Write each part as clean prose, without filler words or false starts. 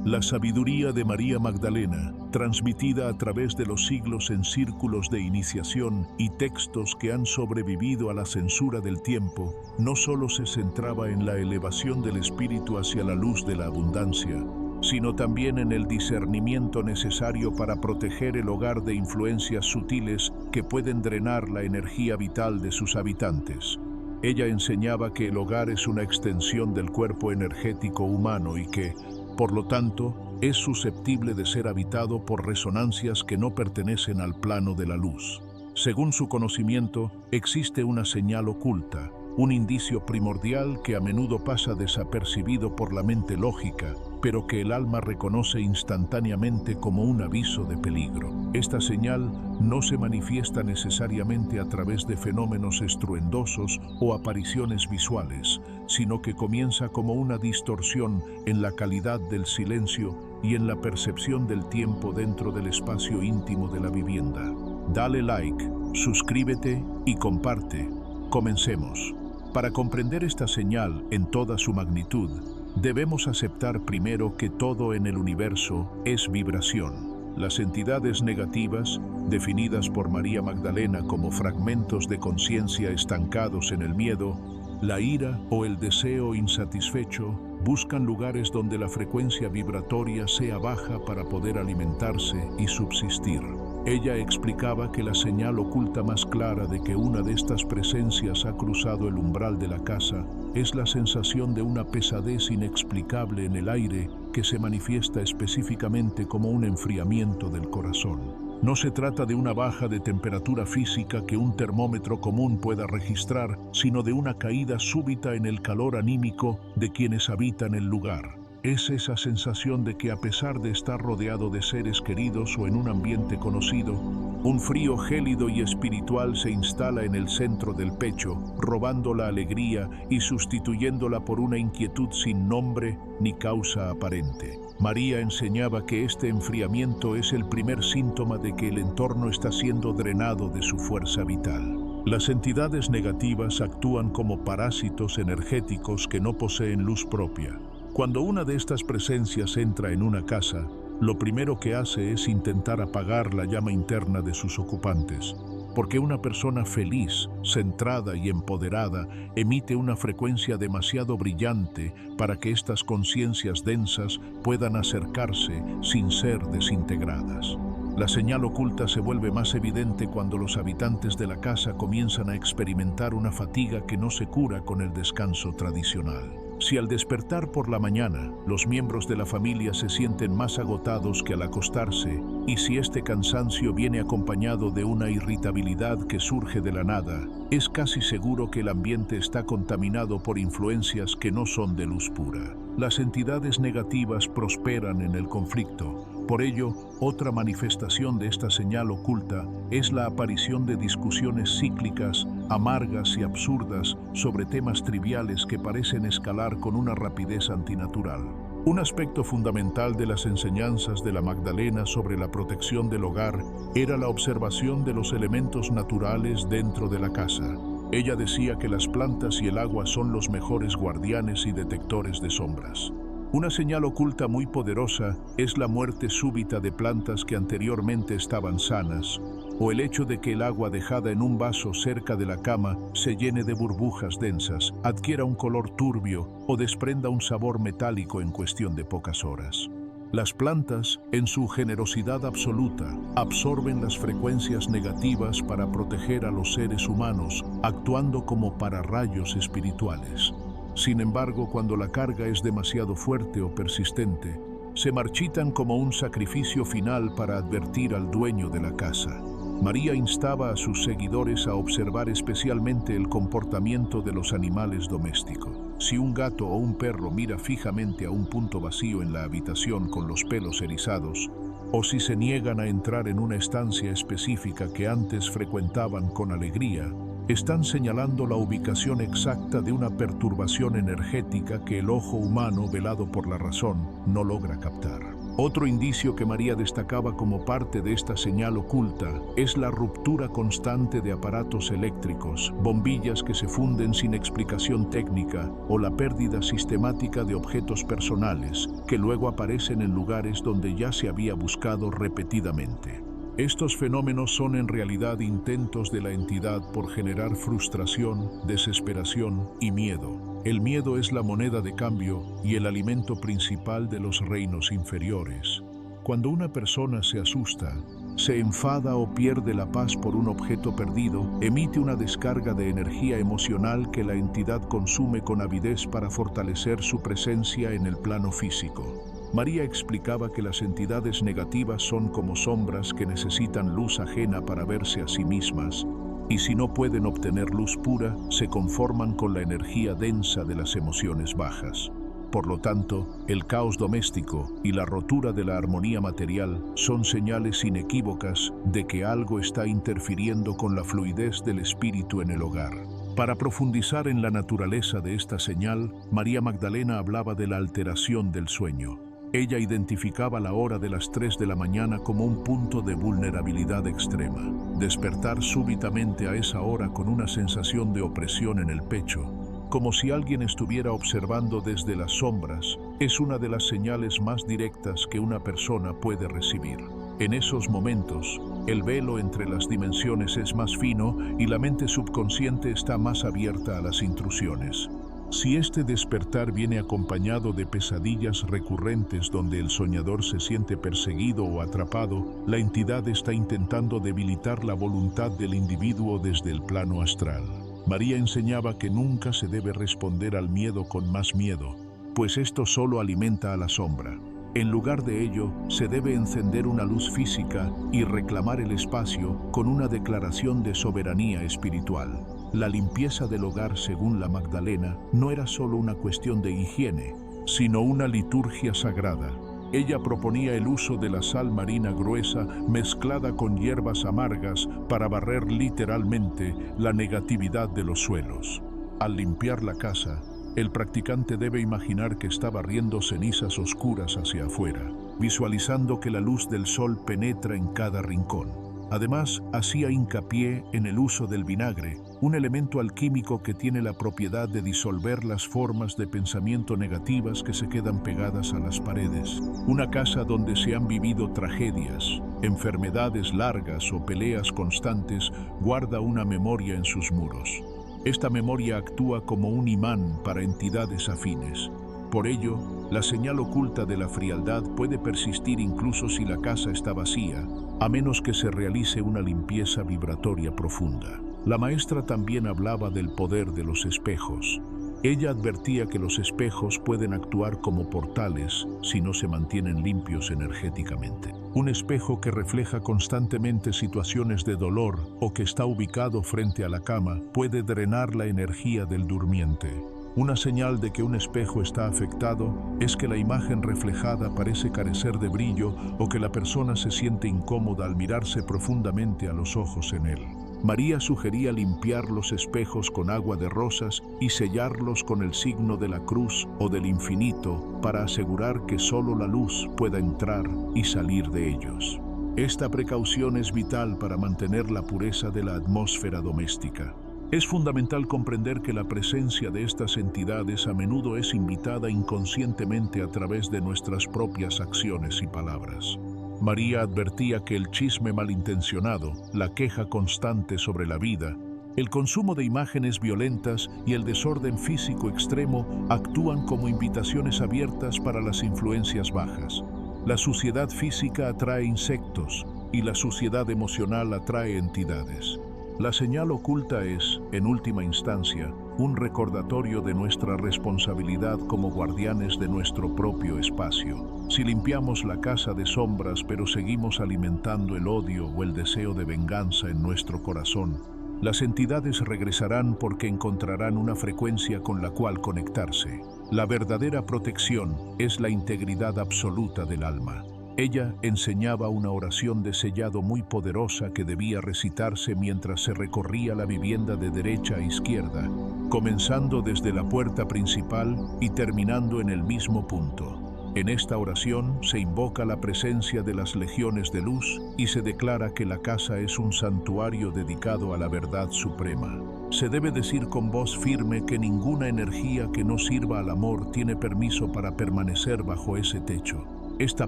La sabiduría de María Magdalena, transmitida a través de los siglos en círculos de iniciación y textos que han sobrevivido a la censura del tiempo, no solo se centraba en la elevación del espíritu hacia la luz de la abundancia, sino también en el discernimiento necesario para proteger el hogar de influencias sutiles que pueden drenar la energía vital de sus habitantes. Ella enseñaba que el hogar es una extensión del cuerpo energético humano y que, por lo tanto, es susceptible de ser habitado por resonancias que no pertenecen al plano de la luz. Según su conocimiento, existe una señal oculta, un indicio primordial que a menudo pasa desapercibido por la mente lógica, pero que el alma reconoce instantáneamente como un aviso de peligro. Esta señal no se manifiesta necesariamente a través de fenómenos estruendosos o apariciones visuales, sino que comienza como una distorsión en la calidad del silencio y en la percepción del tiempo dentro del espacio íntimo de la vivienda. Dale like, suscríbete y comparte. Comencemos. Para comprender esta señal en toda su magnitud, debemos aceptar primero que todo en el universo es vibración. Las entidades negativas, definidas por María Magdalena como fragmentos de conciencia estancados en el miedo, la ira o el deseo insatisfecho, buscan lugares donde la frecuencia vibratoria sea baja para poder alimentarse y subsistir. Ella explicaba que la señal oculta más clara de que una de estas presencias ha cruzado el umbral de la casa es la sensación de una pesadez inexplicable en el aire que se manifiesta específicamente como un enfriamiento del corazón. No se trata de una baja de temperatura física que un termómetro común pueda registrar, sino de una caída súbita en el calor anímico de quienes habitan el lugar. Es esa sensación de que a pesar de estar rodeado de seres queridos o en un ambiente conocido, un frío gélido y espiritual se instala en el centro del pecho, robando la alegría y sustituyéndola por una inquietud sin nombre ni causa aparente. María enseñaba que este enfriamiento es el primer síntoma de que el entorno está siendo drenado de su fuerza vital. Las entidades negativas actúan como parásitos energéticos que no poseen luz propia. Cuando una de estas presencias entra en una casa, lo primero que hace es intentar apagar la llama interna de sus ocupantes, porque una persona feliz, centrada y empoderada emite una frecuencia demasiado brillante para que estas conciencias densas puedan acercarse sin ser desintegradas. La señal oculta se vuelve más evidente cuando los habitantes de la casa comienzan a experimentar una fatiga que no se cura con el descanso tradicional. Si al despertar por la mañana, los miembros de la familia se sienten más agotados que al acostarse, y si este cansancio viene acompañado de una irritabilidad que surge de la nada, es casi seguro que el ambiente está contaminado por influencias que no son de luz pura. Las entidades negativas prosperan en el conflicto. Por ello, otra manifestación de esta señal oculta es la aparición de discusiones cíclicas, amargas y absurdas sobre temas triviales que parecen escalar con una rapidez antinatural. Un aspecto fundamental de las enseñanzas de la Magdalena sobre la protección del hogar era la observación de los elementos naturales dentro de la casa. Ella decía que las plantas y el agua son los mejores guardianes y detectores de sombras. Una señal oculta muy poderosa es la muerte súbita de plantas que anteriormente estaban sanas, o el hecho de que el agua dejada en un vaso cerca de la cama se llene de burbujas densas, adquiera un color turbio o desprenda un sabor metálico en cuestión de pocas horas. Las plantas, en su generosidad absoluta, absorben las frecuencias negativas para proteger a los seres humanos, actuando como pararrayos espirituales. Sin embargo, cuando la carga es demasiado fuerte o persistente, se marchitan como un sacrificio final para advertir al dueño de la casa. María instaba a sus seguidores a observar especialmente el comportamiento de los animales domésticos. Si un gato o un perro mira fijamente a un punto vacío en la habitación con los pelos erizados, o si se niegan a entrar en una estancia específica que antes frecuentaban con alegría, están señalando la ubicación exacta de una perturbación energética que el ojo humano, velado por la razón, no logra captar. Otro indicio que María destacaba como parte de esta señal oculta es la ruptura constante de aparatos eléctricos, bombillas que se funden sin explicación técnica o la pérdida sistemática de objetos personales que luego aparecen en lugares donde ya se había buscado repetidamente. Estos fenómenos son en realidad intentos de la entidad por generar frustración, desesperación y miedo. El miedo es la moneda de cambio y el alimento principal de los reinos inferiores. Cuando una persona se asusta, se enfada o pierde la paz por un objeto perdido, emite una descarga de energía emocional que la entidad consume con avidez para fortalecer su presencia en el plano físico. María explicaba que las entidades negativas son como sombras que necesitan luz ajena para verse a sí mismas, y si no pueden obtener luz pura, se conforman con la energía densa de las emociones bajas. Por lo tanto, el caos doméstico y la rotura de la armonía material son señales inequívocas de que algo está interfiriendo con la fluidez del espíritu en el hogar. Para profundizar en la naturaleza de esta señal, María Magdalena hablaba de la alteración del sueño. Ella identificaba la hora de las 3 de la mañana como un punto de vulnerabilidad extrema. Despertar súbitamente a esa hora con una sensación de opresión en el pecho, como si alguien estuviera observando desde las sombras, es una de las señales más directas que una persona puede recibir. En esos momentos, el velo entre las dimensiones es más fino y la mente subconsciente está más abierta a las intrusiones. Si este despertar viene acompañado de pesadillas recurrentes donde el soñador se siente perseguido o atrapado, la entidad está intentando debilitar la voluntad del individuo desde el plano astral. María enseñaba que nunca se debe responder al miedo con más miedo, pues esto solo alimenta a la sombra. En lugar de ello, se debe encender una luz física y reclamar el espacio con una declaración de soberanía espiritual. La limpieza del hogar, según la Magdalena, no era solo una cuestión de higiene, sino una liturgia sagrada. Ella proponía el uso de la sal marina gruesa mezclada con hierbas amargas para barrer literalmente la negatividad de los suelos. Al limpiar la casa, el practicante debe imaginar que está barriendo cenizas oscuras hacia afuera, visualizando que la luz del sol penetra en cada rincón. Además, hacía hincapié en el uso del vinagre, un elemento alquímico que tiene la propiedad de disolver las formas de pensamiento negativas que se quedan pegadas a las paredes. Una casa donde se han vivido tragedias, enfermedades largas o peleas constantes guarda una memoria en sus muros. Esta memoria actúa como un imán para entidades afines. Por ello, la señal oculta de la frialdad puede persistir incluso si la casa está vacía, a menos que se realice una limpieza vibratoria profunda. La maestra también hablaba del poder de los espejos. Ella advertía que los espejos pueden actuar como portales si no se mantienen limpios energéticamente. Un espejo que refleja constantemente situaciones de dolor o que está ubicado frente a la cama puede drenar la energía del durmiente. Una señal de que un espejo está afectado es que la imagen reflejada parece carecer de brillo o que la persona se siente incómoda al mirarse profundamente a los ojos en él. María sugería limpiar los espejos con agua de rosas y sellarlos con el signo de la cruz o del infinito para asegurar que solo la luz pueda entrar y salir de ellos. Esta precaución es vital para mantener la pureza de la atmósfera doméstica. Es fundamental comprender que la presencia de estas entidades a menudo es invitada inconscientemente a través de nuestras propias acciones y palabras. María advertía que el chisme malintencionado, la queja constante sobre la vida, el consumo de imágenes violentas y el desorden físico extremo actúan como invitaciones abiertas para las influencias bajas. La suciedad física atrae insectos y la suciedad emocional atrae entidades. La señal oculta es, en última instancia, un recordatorio de nuestra responsabilidad como guardianes de nuestro propio espacio. Si limpiamos la casa de sombras pero seguimos alimentando el odio o el deseo de venganza en nuestro corazón, las entidades regresarán porque encontrarán una frecuencia con la cual conectarse. La verdadera protección es la integridad absoluta del alma. Ella enseñaba una oración de sellado muy poderosa que debía recitarse mientras se recorría la vivienda de derecha a izquierda, comenzando desde la puerta principal y terminando en el mismo punto. En esta oración se invoca la presencia de las legiones de luz y se declara que la casa es un santuario dedicado a la verdad suprema. Se debe decir con voz firme que ninguna energía que no sirva al amor tiene permiso para permanecer bajo ese techo. Esta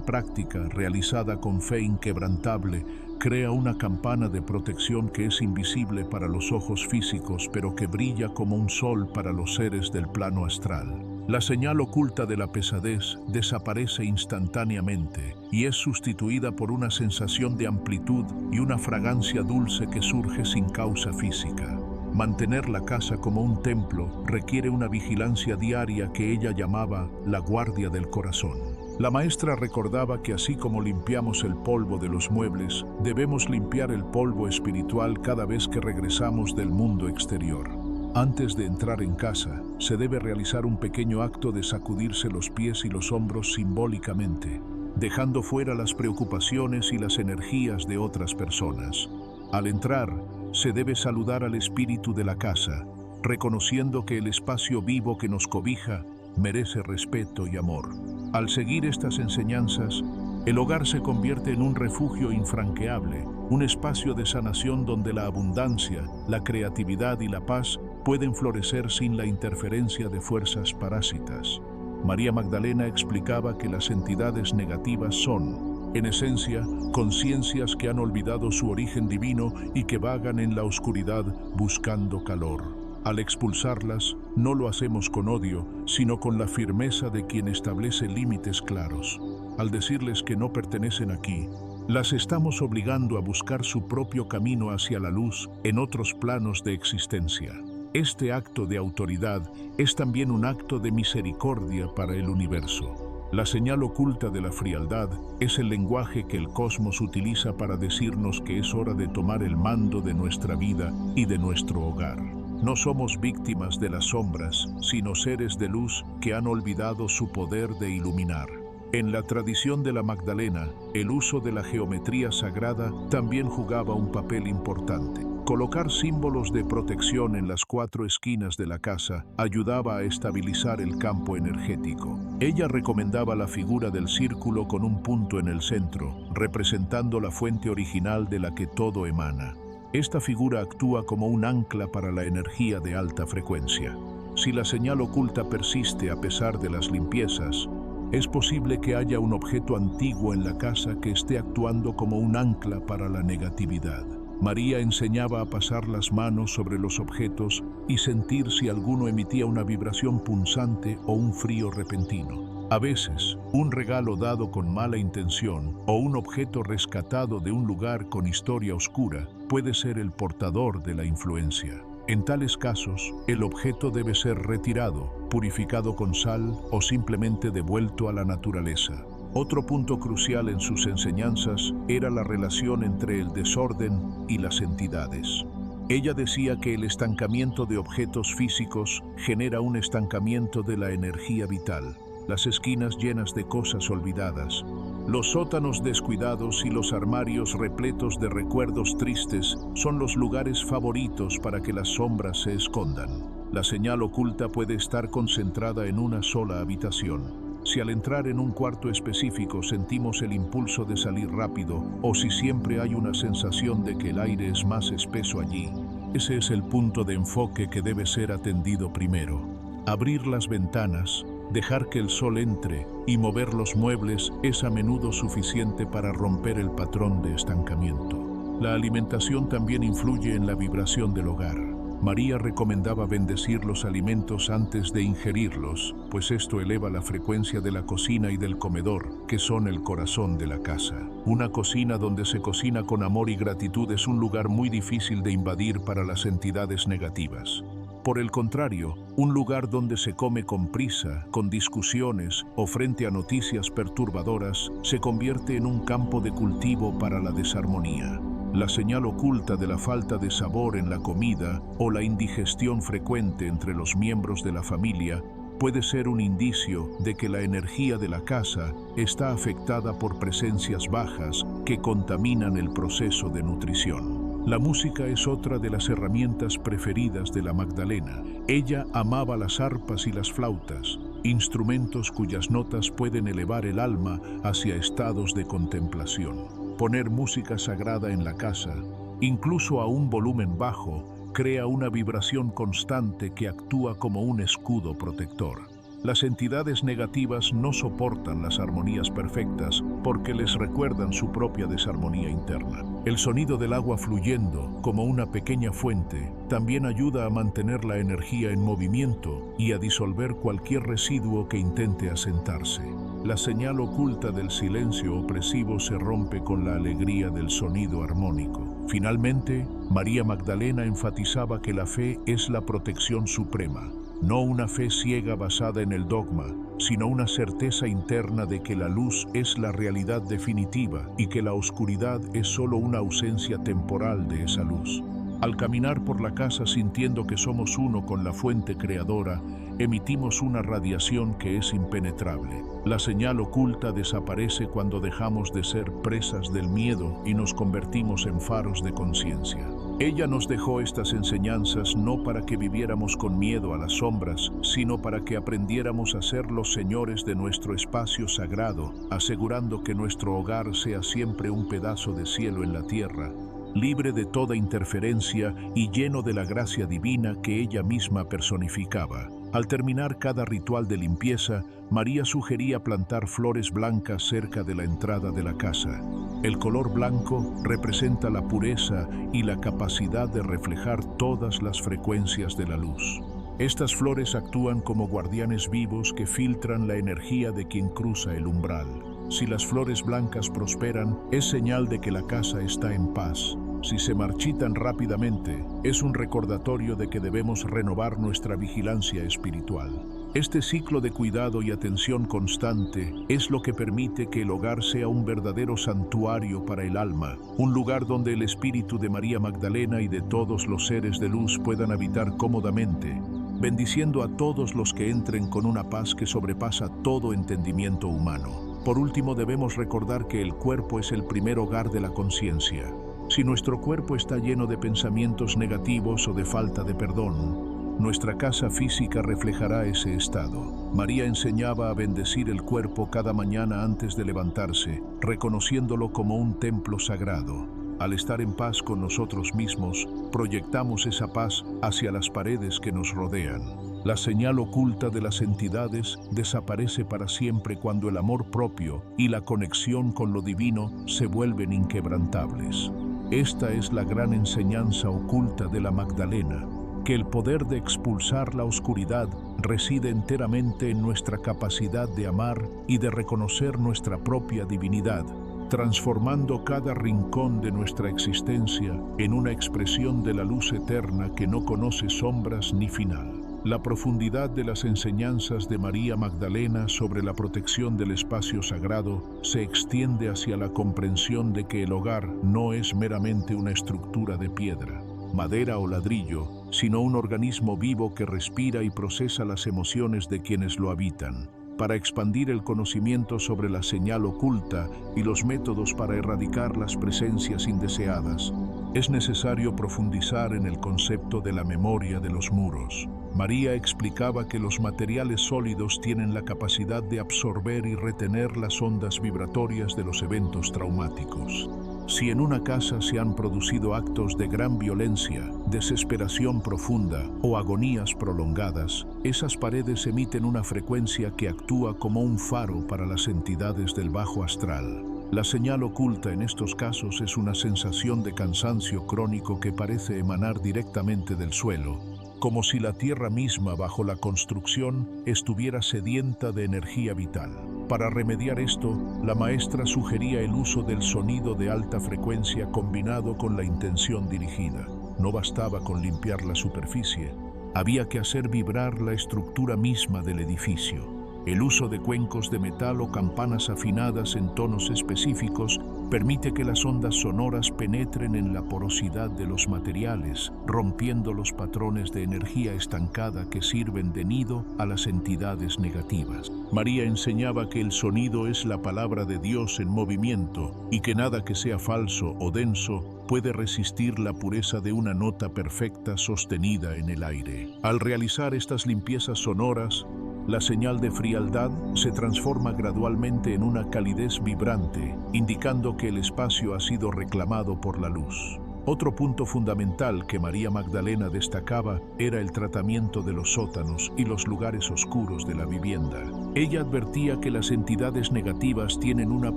práctica, realizada con fe inquebrantable, crea una campana de protección que es invisible para los ojos físicos, pero que brilla como un sol para los seres del plano astral. La señal oculta de la pesadez desaparece instantáneamente y es sustituida por una sensación de amplitud y una fragancia dulce que surge sin causa física. Mantener la casa como un templo requiere una vigilancia diaria que ella llamaba la guardia del corazón. La maestra recordaba que así como limpiamos el polvo de los muebles, debemos limpiar el polvo espiritual cada vez que regresamos del mundo exterior. Antes de entrar en casa, se debe realizar un pequeño acto de sacudirse los pies y los hombros simbólicamente, dejando fuera las preocupaciones y las energías de otras personas. Al entrar, se debe saludar al espíritu de la casa, reconociendo que el espacio vivo que nos cobija merece respeto y amor. Al seguir estas enseñanzas, el hogar se convierte en un refugio infranqueable, un espacio de sanación donde la abundancia, la creatividad y la paz pueden florecer sin la interferencia de fuerzas parásitas. María Magdalena explicaba que las entidades negativas son, en esencia, conciencias que han olvidado su origen divino y que vagan en la oscuridad buscando calor. Al expulsarlas, no lo hacemos con odio, sino con la firmeza de quien establece límites claros. Al decirles que no pertenecen aquí, las estamos obligando a buscar su propio camino hacia la luz en otros planos de existencia. Este acto de autoridad es también un acto de misericordia para el universo. La señal oculta de la frialdad es el lenguaje que el cosmos utiliza para decirnos que es hora de tomar el mando de nuestra vida y de nuestro hogar. No somos víctimas de las sombras, sino seres de luz que han olvidado su poder de iluminar. En la tradición de la Magdalena, el uso de la geometría sagrada también jugaba un papel importante. Colocar símbolos de protección en las 4 esquinas de la casa ayudaba a estabilizar el campo energético. Ella recomendaba la figura del círculo con un punto en el centro, representando la fuente original de la que todo emana. Esta figura actúa como un ancla para la energía de alta frecuencia. Si la señal oculta persiste a pesar de las limpiezas, es posible que haya un objeto antiguo en la casa que esté actuando como un ancla para la negatividad. María enseñaba a pasar las manos sobre los objetos y sentir si alguno emitía una vibración punzante o un frío repentino. A veces, un regalo dado con mala intención o un objeto rescatado de un lugar con historia oscura puede ser el portador de la influencia. En tales casos, el objeto debe ser retirado, purificado con sal o simplemente devuelto a la naturaleza. Otro punto crucial en sus enseñanzas era la relación entre el desorden y las entidades. Ella decía que el estancamiento de objetos físicos genera un estancamiento de la energía vital. Las esquinas llenas de cosas olvidadas, los sótanos descuidados y los armarios repletos de recuerdos tristes son los lugares favoritos para que las sombras se escondan. La señal oculta puede estar concentrada en una sola habitación. Si al entrar en un cuarto específico sentimos el impulso de salir rápido, o si siempre hay una sensación de que el aire es más espeso allí, ese es el punto de enfoque que debe ser atendido primero. Abrir las ventanas, dejar que el sol entre y mover los muebles es a menudo suficiente para romper el patrón de estancamiento. La alimentación también influye en la vibración del hogar. María recomendaba bendecir los alimentos antes de ingerirlos, pues esto eleva la frecuencia de la cocina y del comedor, que son el corazón de la casa. Una cocina donde se cocina con amor y gratitud es un lugar muy difícil de invadir para las entidades negativas. Por el contrario, un lugar donde se come con prisa, con discusiones o frente a noticias perturbadoras, se convierte en un campo de cultivo para la desarmonía. La señal oculta de la falta de sabor en la comida o la indigestión frecuente entre los miembros de la familia puede ser un indicio de que la energía de la casa está afectada por presencias bajas que contaminan el proceso de nutrición. La música es otra de las herramientas preferidas de la Magdalena. Ella amaba las arpas y las flautas, instrumentos cuyas notas pueden elevar el alma hacia estados de contemplación. Poner música sagrada en la casa, incluso a un volumen bajo, crea una vibración constante que actúa como un escudo protector. Las entidades negativas no soportan las armonías perfectas porque les recuerdan su propia desarmonía interna. El sonido del agua fluyendo, como una pequeña fuente, también ayuda a mantener la energía en movimiento y a disolver cualquier residuo que intente asentarse. La señal oculta del silencio opresivo se rompe con la alegría del sonido armónico. Finalmente, María Magdalena enfatizaba que la fe es la protección suprema. No una fe ciega basada en el dogma, sino una certeza interna de que la luz es la realidad definitiva y que la oscuridad es solo una ausencia temporal de esa luz. Al caminar por la casa sintiendo que somos uno con la fuente creadora, emitimos una radiación que es impenetrable. La señal oculta desaparece cuando dejamos de ser presas del miedo y nos convertimos en faros de conciencia. Ella nos dejó estas enseñanzas no para que viviéramos con miedo a las sombras, sino para que aprendiéramos a ser los señores de nuestro espacio sagrado, asegurando que nuestro hogar sea siempre un pedazo de cielo en la tierra, libre de toda interferencia y lleno de la gracia divina que ella misma personificaba. Al terminar cada ritual de limpieza, María sugería plantar flores blancas cerca de la entrada de la casa. El color blanco representa la pureza y la capacidad de reflejar todas las frecuencias de la luz. Estas flores actúan como guardianes vivos que filtran la energía de quien cruza el umbral. Si las flores blancas prosperan, es señal de que la casa está en paz. Si se marchitan rápidamente, es un recordatorio de que debemos renovar nuestra vigilancia espiritual. Este ciclo de cuidado y atención constante es lo que permite que el hogar sea un verdadero santuario para el alma, un lugar donde el espíritu de María Magdalena y de todos los seres de luz puedan habitar cómodamente, bendiciendo a todos los que entren con una paz que sobrepasa todo entendimiento humano. Por último, debemos recordar que el cuerpo es el primer hogar de la conciencia. Si nuestro cuerpo está lleno de pensamientos negativos o de falta de perdón, nuestra casa física reflejará ese estado. María enseñaba a bendecir el cuerpo cada mañana antes de levantarse, reconociéndolo como un templo sagrado. Al estar en paz con nosotros mismos, proyectamos esa paz hacia las paredes que nos rodean. La señal oculta de las entidades desaparece para siempre cuando el amor propio y la conexión con lo divino se vuelven inquebrantables. Esta es la gran enseñanza oculta de la Magdalena, que el poder de expulsar la oscuridad reside enteramente en nuestra capacidad de amar y de reconocer nuestra propia divinidad, transformando cada rincón de nuestra existencia en una expresión de la luz eterna que no conoce sombras ni final. La profundidad de las enseñanzas de María Magdalena sobre la protección del espacio sagrado se extiende hacia la comprensión de que el hogar no es meramente una estructura de piedra, madera o ladrillo, sino un organismo vivo que respira y procesa las emociones de quienes lo habitan. Para expandir el conocimiento sobre la señal oculta y los métodos para erradicar las presencias indeseadas, es necesario profundizar en el concepto de la memoria de los muros. María explicaba que los materiales sólidos tienen la capacidad de absorber y retener las ondas vibratorias de los eventos traumáticos. Si en una casa se han producido actos de gran violencia, desesperación profunda o agonías prolongadas, esas paredes emiten una frecuencia que actúa como un faro para las entidades del bajo astral. La señal oculta en estos casos es una sensación de cansancio crónico que parece emanar directamente del suelo, como si la tierra misma bajo la construcción estuviera sedienta de energía vital. Para remediar esto, la maestra sugería el uso del sonido de alta frecuencia combinado con la intención dirigida. No bastaba con limpiar la superficie, había que hacer vibrar la estructura misma del edificio. El uso de cuencos de metal o campanas afinadas en tonos específicos permite que las ondas sonoras penetren en la porosidad de los materiales, rompiendo los patrones de energía estancada que sirven de nido a las entidades negativas. María enseñaba que el sonido es la palabra de Dios en movimiento y que nada que sea falso o denso puede resistir la pureza de una nota perfecta sostenida en el aire. Al realizar estas limpiezas sonoras, La señal de frialdad se transforma gradualmente en una calidez vibrante, indicando que el espacio ha sido reclamado por la luz. Otro punto fundamental que María Magdalena destacaba era el tratamiento de los sótanos y los lugares oscuros de la vivienda. Ella advertía que las entidades negativas tienen una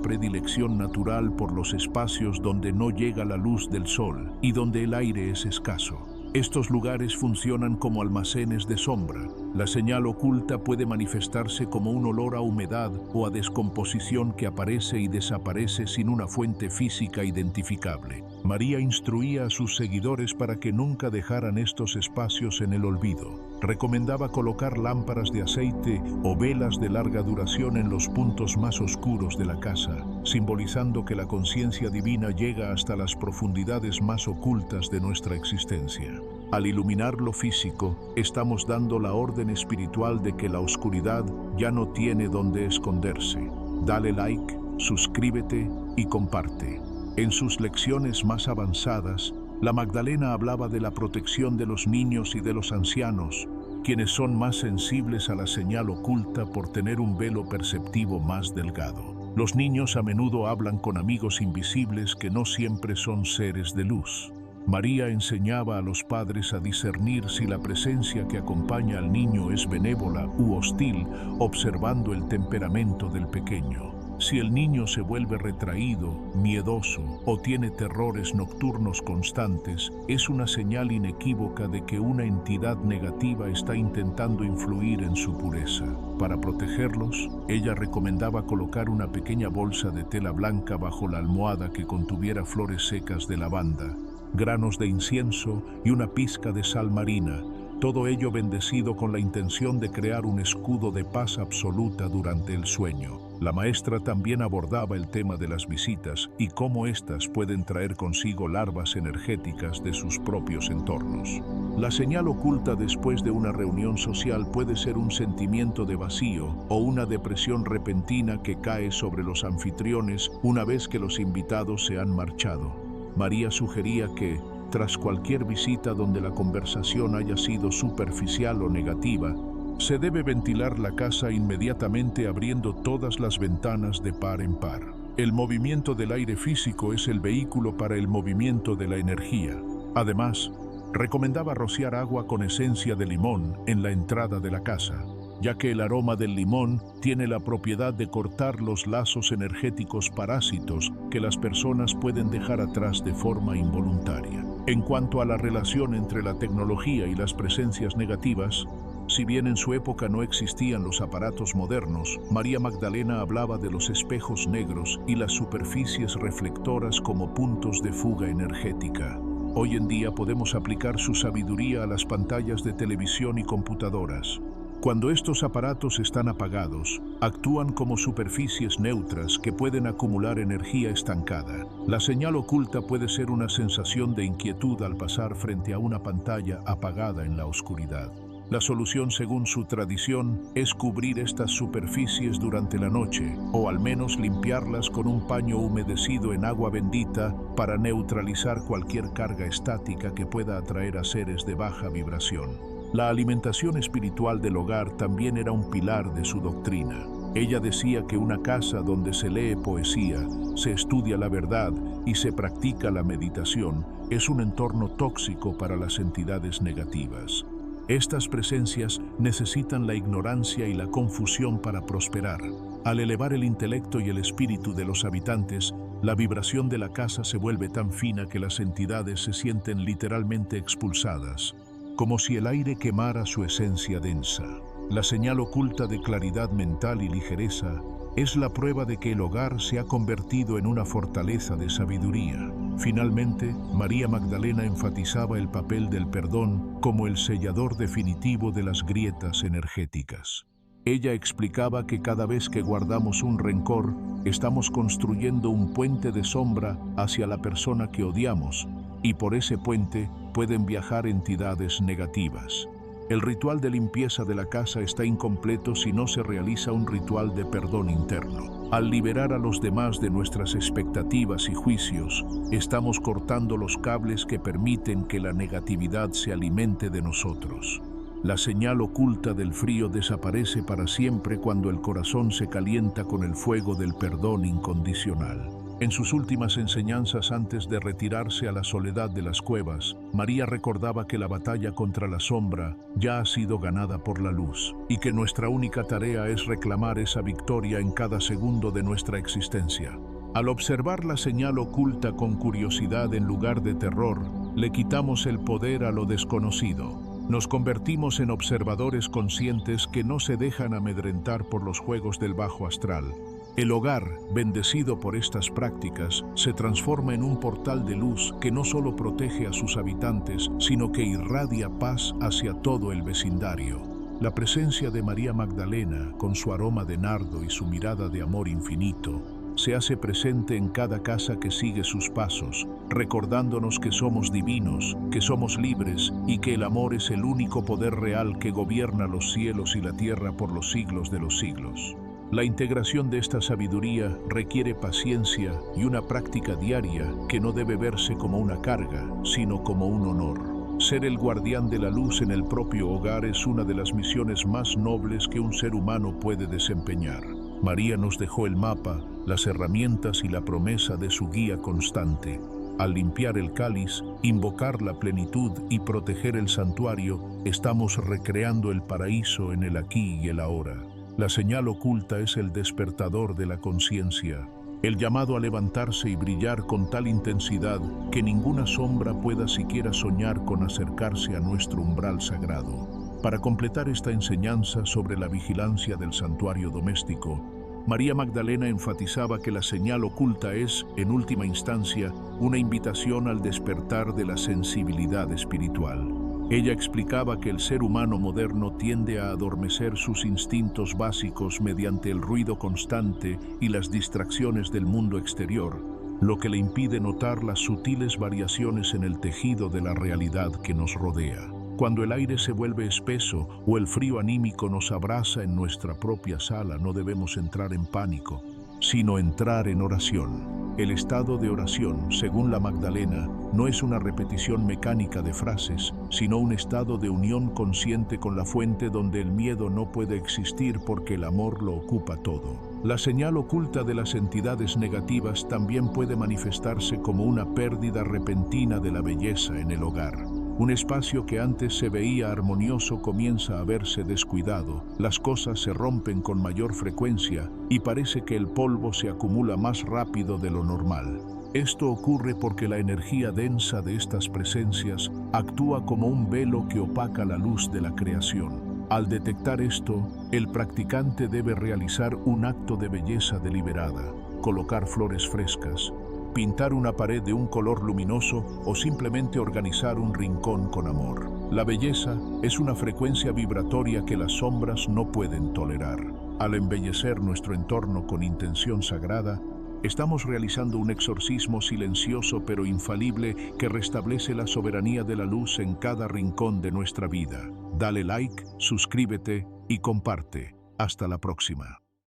predilección natural por los espacios donde no llega la luz del sol y donde el aire es escaso. Estos lugares funcionan como almacenes de sombra. La señal oculta puede manifestarse como un olor a humedad o a descomposición que aparece y desaparece sin una fuente física identificable. María instruía a sus seguidores para que nunca dejaran estos espacios en el olvido. Recomendaba colocar lámparas de aceite o velas de larga duración en los puntos más oscuros de la casa, simbolizando que la conciencia divina llega hasta las profundidades más ocultas de nuestra existencia. Al iluminar lo físico, estamos dando la orden espiritual de que la oscuridad ya no tiene dónde esconderse. Dale like, suscríbete y comparte. En sus lecciones más avanzadas, la Magdalena hablaba de la protección de los niños y de los ancianos, quienes son más sensibles a la señal oculta por tener un velo perceptivo más delgado. Los niños a menudo hablan con amigos invisibles que no siempre son seres de luz. María enseñaba a los padres a discernir si la presencia que acompaña al niño es benévola u hostil, observando el temperamento del pequeño. Si el niño se vuelve retraído, miedoso o tiene terrores nocturnos constantes, es una señal inequívoca de que una entidad negativa está intentando influir en su pureza. Para protegerlos, ella recomendaba colocar una pequeña bolsa de tela blanca bajo la almohada que contuviera flores secas de lavanda, granos de incienso y una pizca de sal marina, todo ello bendecido con la intención de crear un escudo de paz absoluta durante el sueño. La maestra también abordaba el tema de las visitas y cómo éstas pueden traer consigo larvas energéticas de sus propios entornos. La señal oculta después de una reunión social puede ser un sentimiento de vacío o una depresión repentina que cae sobre los anfitriones una vez que los invitados se han marchado. María sugería que, tras cualquier visita donde la conversación haya sido superficial o negativa, se debe ventilar la casa inmediatamente abriendo todas las ventanas de par en par. El movimiento del aire físico es el vehículo para el movimiento de la energía. Además, recomendaba rociar agua con esencia de limón en la entrada de la casa, ya que el aroma del limón tiene la propiedad de cortar los lazos energéticos parásitos que las personas pueden dejar atrás de forma involuntaria. En cuanto a la relación entre la tecnología y las presencias negativas, si bien en su época no existían los aparatos modernos, María Magdalena hablaba de los espejos negros y las superficies reflectoras como puntos de fuga energética. Hoy en día podemos aplicar su sabiduría a las pantallas de televisión y computadoras. Cuando estos aparatos están apagados, actúan como superficies neutras que pueden acumular energía estancada. La señal oculta puede ser una sensación de inquietud al pasar frente a una pantalla apagada en la oscuridad. La solución, según su tradición, es cubrir estas superficies durante la noche, o al menos limpiarlas con un paño humedecido en agua bendita para neutralizar cualquier carga estática que pueda atraer a seres de baja vibración. La alimentación espiritual del hogar también era un pilar de su doctrina. Ella decía que una casa donde se lee poesía, se estudia la verdad y se practica la meditación es un entorno tóxico para las entidades negativas. Estas presencias necesitan la ignorancia y la confusión para prosperar. Al elevar el intelecto y el espíritu de los habitantes, la vibración de la casa se vuelve tan fina que las entidades se sienten literalmente expulsadas, como si el aire quemara su esencia densa. La señal oculta de claridad mental y ligereza es la prueba de que el hogar se ha convertido en una fortaleza de sabiduría. Finalmente, María Magdalena enfatizaba el papel del perdón como el sellador definitivo de las grietas energéticas. Ella explicaba que cada vez que guardamos un rencor, estamos construyendo un puente de sombra hacia la persona que odiamos, y por ese puente pueden viajar entidades negativas. El ritual de limpieza de la casa está incompleto si no se realiza un ritual de perdón interno. Al liberar a los demás de nuestras expectativas y juicios, estamos cortando los cables que permiten que la negatividad se alimente de nosotros. La señal oculta del frío desaparece para siempre cuando el corazón se calienta con el fuego del perdón incondicional. En sus últimas enseñanzas antes de retirarse a la soledad de las cuevas, María recordaba que la batalla contra la sombra ya ha sido ganada por la luz y que nuestra única tarea es reclamar esa victoria en cada segundo de nuestra existencia. Al observar la señal oculta con curiosidad en lugar de terror, le quitamos el poder a lo desconocido. Nos convertimos en observadores conscientes que no se dejan amedrentar por los juegos del bajo astral. El hogar, bendecido por estas prácticas, se transforma en un portal de luz que no solo protege a sus habitantes, sino que irradia paz hacia todo el vecindario. La presencia de María Magdalena, con su aroma de nardo y su mirada de amor infinito, se hace presente en cada casa que sigue sus pasos, recordándonos que somos divinos, que somos libres y que el amor es el único poder real que gobierna los cielos y la tierra por los siglos de los siglos. La integración de esta sabiduría requiere paciencia y una práctica diaria que no debe verse como una carga, sino como un honor. Ser el guardián de la luz en el propio hogar es una de las misiones más nobles que un ser humano puede desempeñar. María nos dejó el mapa, las herramientas y la promesa de su guía constante. Al limpiar el cáliz, invocar la plenitud y proteger el santuario, estamos recreando el paraíso en el aquí y el ahora. La señal oculta es el despertador de la conciencia, el llamado a levantarse y brillar con tal intensidad que ninguna sombra pueda siquiera soñar con acercarse a nuestro umbral sagrado. Para completar esta enseñanza sobre la vigilancia del santuario doméstico, María Magdalena enfatizaba que la señal oculta es, en última instancia, una invitación al despertar de la sensibilidad espiritual. Ella explicaba que el ser humano moderno tiende a adormecer sus instintos básicos mediante el ruido constante y las distracciones del mundo exterior, lo que le impide notar las sutiles variaciones en el tejido de la realidad que nos rodea. Cuando el aire se vuelve espeso o el frío anímico nos abraza en nuestra propia sala, no debemos entrar en pánico, sino entrar en oración. El estado de oración, según la Magdalena, no es una repetición mecánica de frases, sino un estado de unión consciente con la fuente donde el miedo no puede existir porque el amor lo ocupa todo. La señal oculta de las entidades negativas también puede manifestarse como una pérdida repentina de la belleza en el hogar. Un espacio que antes se veía armonioso comienza a verse descuidado, las cosas se rompen con mayor frecuencia y parece que el polvo se acumula más rápido de lo normal. Esto ocurre porque la energía densa de estas presencias actúa como un velo que opaca la luz de la creación. Al detectar esto, el practicante debe realizar un acto de belleza deliberada, colocar flores frescas, pintar una pared de un color luminoso o simplemente organizar un rincón con amor. La belleza es una frecuencia vibratoria que las sombras no pueden tolerar. Al embellecer nuestro entorno con intención sagrada, estamos realizando un exorcismo silencioso pero infalible que restablece la soberanía de la luz en cada rincón de nuestra vida. Dale like, suscríbete y comparte. Hasta la próxima.